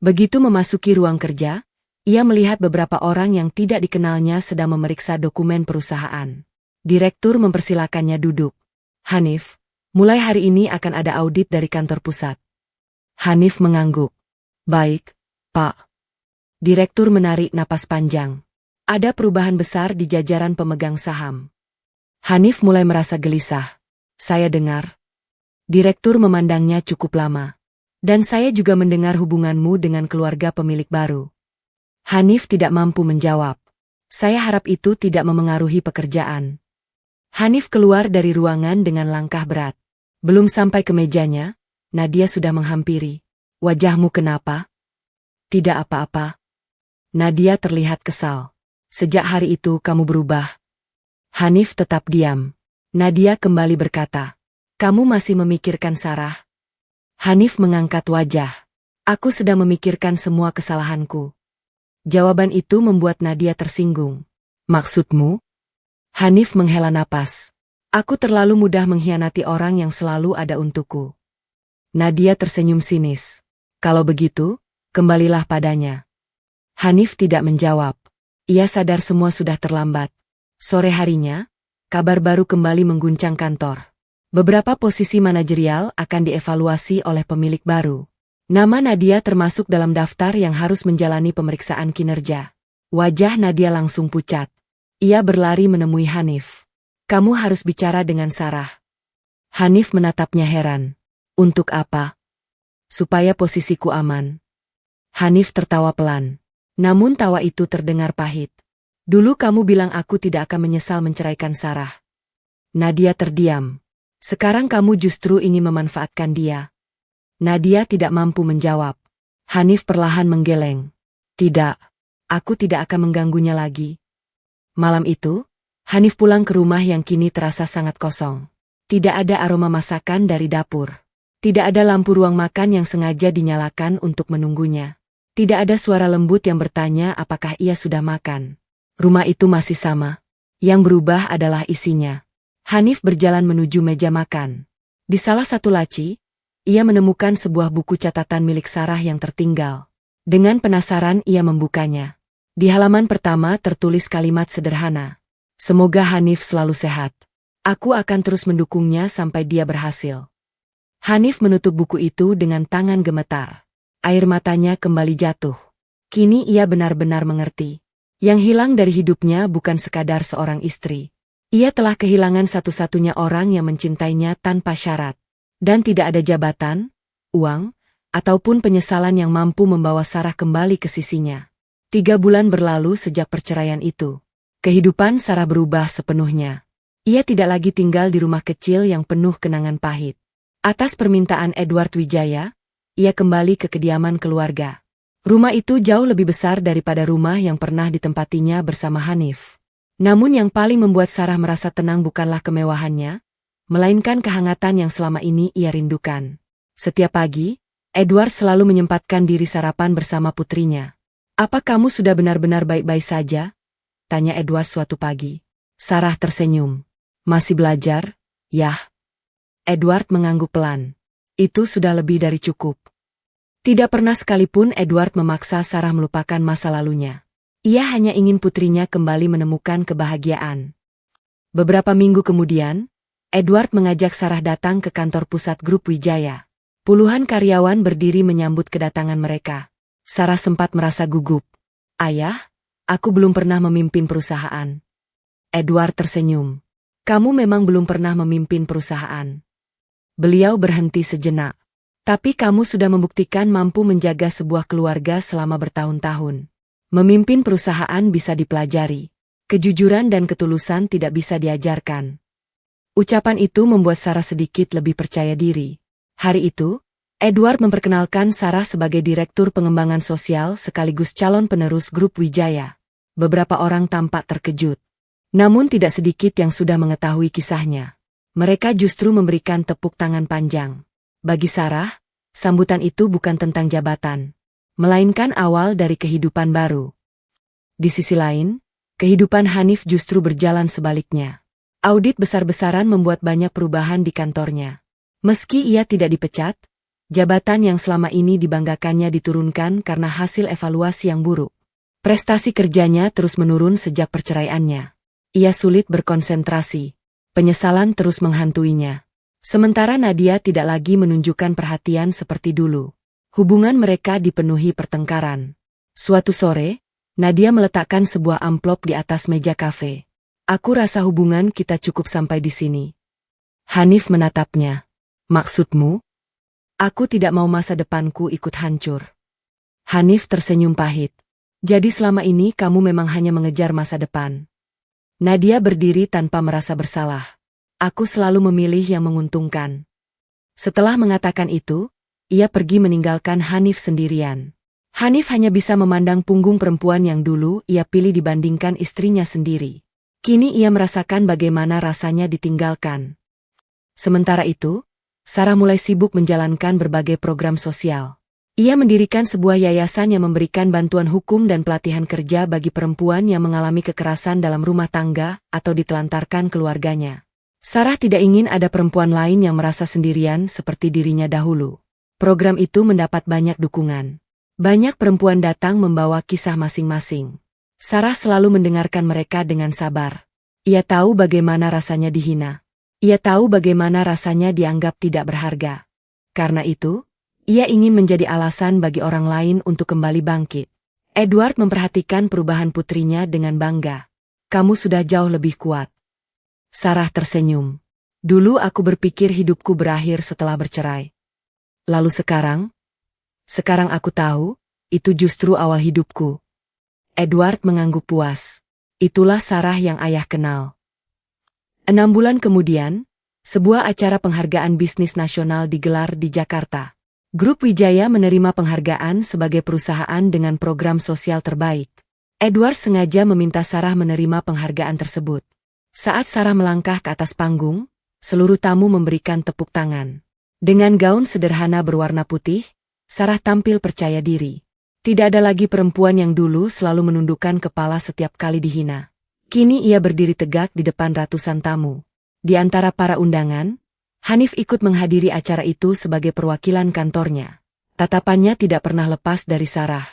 Begitu memasuki ruang kerja, ia melihat beberapa orang yang tidak dikenalnya sedang memeriksa dokumen perusahaan. Direktur mempersilakannya duduk. Hanif, mulai hari ini akan ada audit dari kantor pusat. Hanif mengangguk. Baik, Pak. Direktur menarik napas panjang. Ada perubahan besar di jajaran pemegang saham. Hanif mulai merasa gelisah. Saya dengar. Direktur memandangnya cukup lama. Dan saya juga mendengar hubunganmu dengan keluarga pemilik baru. Hanif tidak mampu menjawab. Saya harap itu tidak memengaruhi pekerjaan. Hanif keluar dari ruangan dengan langkah berat. Belum sampai ke mejanya, Nadia sudah menghampiri. Wajahmu kenapa? Tidak apa-apa. Nadia terlihat kesal. Sejak hari itu kamu berubah. Hanif tetap diam. Nadia kembali berkata. Kamu masih memikirkan Sarah? Hanif mengangkat wajah. Aku sedang memikirkan semua kesalahanku. Jawaban itu membuat Nadia tersinggung. Maksudmu? Hanif menghela napas. Aku terlalu mudah mengkhianati orang yang selalu ada untukku. Nadia tersenyum sinis. Kalau begitu, kembalilah padanya. Hanif tidak menjawab. Ia sadar semua sudah terlambat. Sore harinya, kabar baru kembali mengguncang kantor. Beberapa posisi manajerial akan dievaluasi oleh pemilik baru. Nama Nadia termasuk dalam daftar yang harus menjalani pemeriksaan kinerja. Wajah Nadia langsung pucat. Ia berlari menemui Hanif. Kamu harus bicara dengan Sarah. Hanif menatapnya heran. Untuk apa? Supaya posisiku aman. Hanif tertawa pelan. Namun tawa itu terdengar pahit. Dulu kamu bilang aku tidak akan menyesal menceraikan Sarah. Nadia terdiam. Sekarang kamu justru ingin memanfaatkan dia. Nadia tidak mampu menjawab. Hanif perlahan menggeleng. Tidak, aku tidak akan mengganggunya lagi. Malam itu, Hanif pulang ke rumah yang kini terasa sangat kosong. Tidak ada aroma masakan dari dapur. Tidak ada lampu ruang makan yang sengaja dinyalakan untuk menunggunya. Tidak ada suara lembut yang bertanya apakah ia sudah makan. Rumah itu masih sama. Yang berubah adalah isinya. Hanif berjalan menuju meja makan. Di salah satu laci, ia menemukan sebuah buku catatan milik Sarah yang tertinggal. Dengan penasaran ia membukanya. Di halaman pertama tertulis kalimat sederhana. Semoga Hanif selalu sehat. Aku akan terus mendukungnya sampai dia berhasil. Hanif menutup buku itu dengan tangan gemetar. Air matanya kembali jatuh. Kini ia benar-benar mengerti. Yang hilang dari hidupnya bukan sekadar seorang istri. Ia telah kehilangan satu-satunya orang yang mencintainya tanpa syarat. Dan tidak ada jabatan, uang, ataupun penyesalan yang mampu membawa Sarah kembali ke sisinya. 3 bulan berlalu sejak perceraian itu. Kehidupan Sarah berubah sepenuhnya. Ia tidak lagi tinggal di rumah kecil yang penuh kenangan pahit. Atas permintaan Edward Wijaya, ia kembali ke kediaman keluarga. Rumah itu jauh lebih besar daripada rumah yang pernah ditempatinya bersama Hanif. Namun yang paling membuat Sarah merasa tenang bukanlah kemewahannya, melainkan kehangatan yang selama ini ia rindukan. Setiap pagi, Edward selalu menyempatkan diri sarapan bersama putrinya. "Apa kamu sudah benar-benar baik-baik saja?" tanya Edward suatu pagi. Sarah tersenyum. "Masih belajar, yah." Edward mengangguk pelan. "Itu sudah lebih dari cukup." Tidak pernah sekalipun Edward memaksa Sarah melupakan masa lalunya. Ia hanya ingin putrinya kembali menemukan kebahagiaan. Beberapa minggu kemudian, Edward mengajak Sarah datang ke kantor pusat grup Wijaya. Puluhan karyawan berdiri menyambut kedatangan mereka. Sarah sempat merasa gugup. "Ayah, aku belum pernah memimpin perusahaan." Edward tersenyum. "Kamu memang belum pernah memimpin perusahaan." Beliau berhenti sejenak. "Tapi kamu sudah membuktikan mampu menjaga sebuah keluarga selama bertahun-tahun. Memimpin perusahaan bisa dipelajari. Kejujuran dan ketulusan tidak bisa diajarkan." Ucapan itu membuat Sarah sedikit lebih percaya diri. Hari itu, Edward memperkenalkan Sarah sebagai Direktur Pengembangan Sosial sekaligus calon penerus grup Wijaya. Beberapa orang tampak terkejut. Namun tidak sedikit yang sudah mengetahui kisahnya. Mereka justru memberikan tepuk tangan panjang. Bagi Sarah, sambutan itu bukan tentang jabatan, melainkan awal dari kehidupan baru. Di sisi lain, kehidupan Hanif justru berjalan sebaliknya. Audit besar-besaran membuat banyak perubahan di kantornya. Meski ia tidak dipecat, jabatan yang selama ini dibanggakannya diturunkan karena hasil evaluasi yang buruk. Prestasi kerjanya terus menurun sejak perceraiannya. Ia sulit berkonsentrasi. Penyesalan terus menghantuinya. Sementara Nadia tidak lagi menunjukkan perhatian seperti dulu. Hubungan mereka dipenuhi pertengkaran. Suatu sore, Nadia meletakkan sebuah amplop di atas meja kafe. "Aku rasa hubungan kita cukup sampai di sini." Hanif menatapnya. "Maksudmu?" "Aku tidak mau masa depanku ikut hancur." Hanif tersenyum pahit. "Jadi selama ini kamu memang hanya mengejar masa depan." Nadia berdiri tanpa merasa bersalah. "Aku selalu memilih yang menguntungkan." Setelah mengatakan itu, ia pergi meninggalkan Hanif sendirian. Hanif hanya bisa memandang punggung perempuan yang dulu ia pilih dibandingkan istrinya sendiri. Kini ia merasakan bagaimana rasanya ditinggalkan. Sementara itu, Sarah mulai sibuk menjalankan berbagai program sosial. Ia mendirikan sebuah yayasan yang memberikan bantuan hukum dan pelatihan kerja bagi perempuan yang mengalami kekerasan dalam rumah tangga atau ditelantarkan keluarganya. Sarah tidak ingin ada perempuan lain yang merasa sendirian seperti dirinya dahulu. Program itu mendapat banyak dukungan. Banyak perempuan datang membawa kisah masing-masing. Sarah selalu mendengarkan mereka dengan sabar. Ia tahu bagaimana rasanya dihina. Ia tahu bagaimana rasanya dianggap tidak berharga. Karena itu, ia ingin menjadi alasan bagi orang lain untuk kembali bangkit. Edward memperhatikan perubahan putrinya dengan bangga. "Kamu sudah jauh lebih kuat." Sarah tersenyum. "Dulu aku berpikir hidupku berakhir setelah bercerai. Lalu sekarang? Sekarang aku tahu, itu justru awal hidupku." Edward mengangguk puas. Itulah Sarah yang ayah kenal. 6 bulan kemudian, sebuah acara penghargaan bisnis nasional digelar di Jakarta. Grup Wijaya menerima penghargaan sebagai perusahaan dengan program sosial terbaik. Edward sengaja meminta Sarah menerima penghargaan tersebut. Saat Sarah melangkah ke atas panggung, seluruh tamu memberikan tepuk tangan. Dengan gaun sederhana berwarna putih, Sarah tampil percaya diri. Tidak ada lagi perempuan yang dulu selalu menundukkan kepala setiap kali dihina. Kini ia berdiri tegak di depan ratusan tamu. Di antara para undangan, Hanif ikut menghadiri acara itu sebagai perwakilan kantornya. Tatapannya tidak pernah lepas dari Sarah.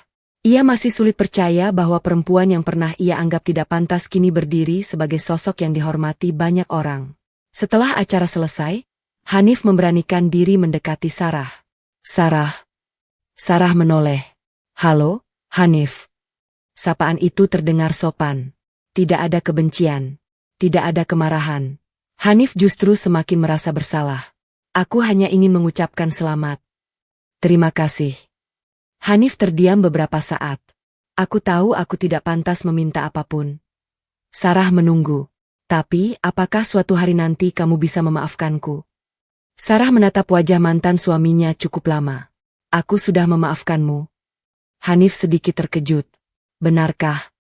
Ia masih sulit percaya bahwa perempuan yang pernah ia anggap tidak pantas kini berdiri sebagai sosok yang dihormati banyak orang. Setelah acara selesai, Hanif memberanikan diri mendekati Sarah. "Sarah." Sarah menoleh. "Halo, Hanif." Sapaan itu terdengar sopan. Tidak ada kebencian. Tidak ada kemarahan. Hanif justru semakin merasa bersalah. "Aku hanya ingin mengucapkan selamat." "Terima kasih." Hanif terdiam beberapa saat. "Aku tahu aku tidak pantas meminta apapun." Sarah menunggu. Tapi, apakah suatu hari nanti kamu bisa memaafkanku? Sarah menatap wajah mantan suaminya cukup lama. Aku sudah memaafkanmu. Hanif sedikit terkejut. Benarkah?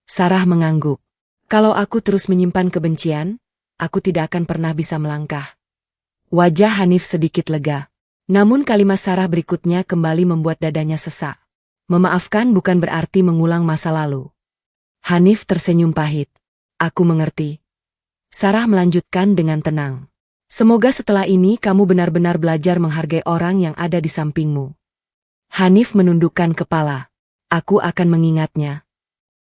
Sarah mengangguk. Kalau aku terus menyimpan kebencian, aku tidak akan pernah bisa melangkah. Wajah Hanif sedikit lega. Namun kalimat Sarah berikutnya kembali membuat dadanya sesak. Memaafkan bukan berarti mengulang masa lalu. Hanif tersenyum pahit. Aku mengerti. Sarah melanjutkan dengan tenang. Semoga setelah ini kamu benar-benar belajar menghargai orang yang ada di sampingmu. Hanif menundukkan kepala. Aku akan mengingatnya.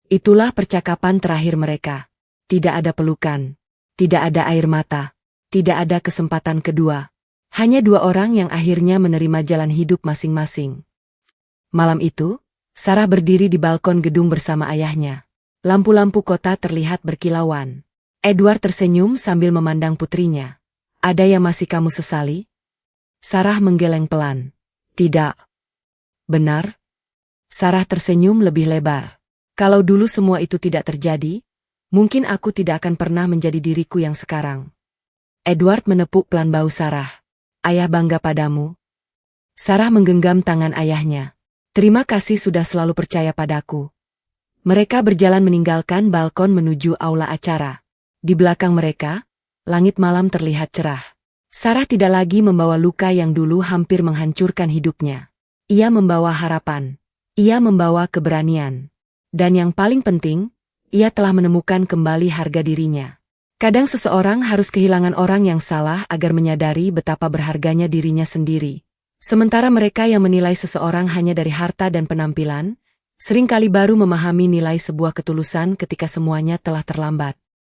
Itulah percakapan terakhir mereka. Tidak ada pelukan. Tidak ada air mata. Tidak ada kesempatan kedua. Hanya dua orang yang akhirnya menerima jalan hidup masing-masing. Malam itu, Sarah berdiri di balkon gedung bersama ayahnya. Lampu-lampu kota terlihat berkilauan. Edward tersenyum sambil memandang putrinya. Ada yang masih kamu sesali? Sarah menggeleng pelan. Tidak. Benar? Sarah tersenyum lebih lebar. Kalau dulu semua itu tidak terjadi, mungkin aku tidak akan pernah menjadi diriku yang sekarang. Edward menepuk pelan bahu Sarah. Ayah bangga padamu. Sarah menggenggam tangan ayahnya. Terima kasih sudah selalu percaya padaku. Mereka berjalan meninggalkan balkon menuju aula acara. Di belakang mereka, langit malam terlihat cerah. Sarah tidak lagi membawa luka yang dulu hampir menghancurkan hidupnya. Ia membawa harapan. Ia membawa keberanian. Dan yang paling penting, ia telah menemukan kembali harga dirinya. Kadang seseorang harus kehilangan orang yang salah agar menyadari betapa berharganya dirinya sendiri. Sementara mereka yang menilai seseorang hanya dari harta dan penampilan, seringkali baru memahami nilai sebuah ketulusan ketika semuanya telah terlambat.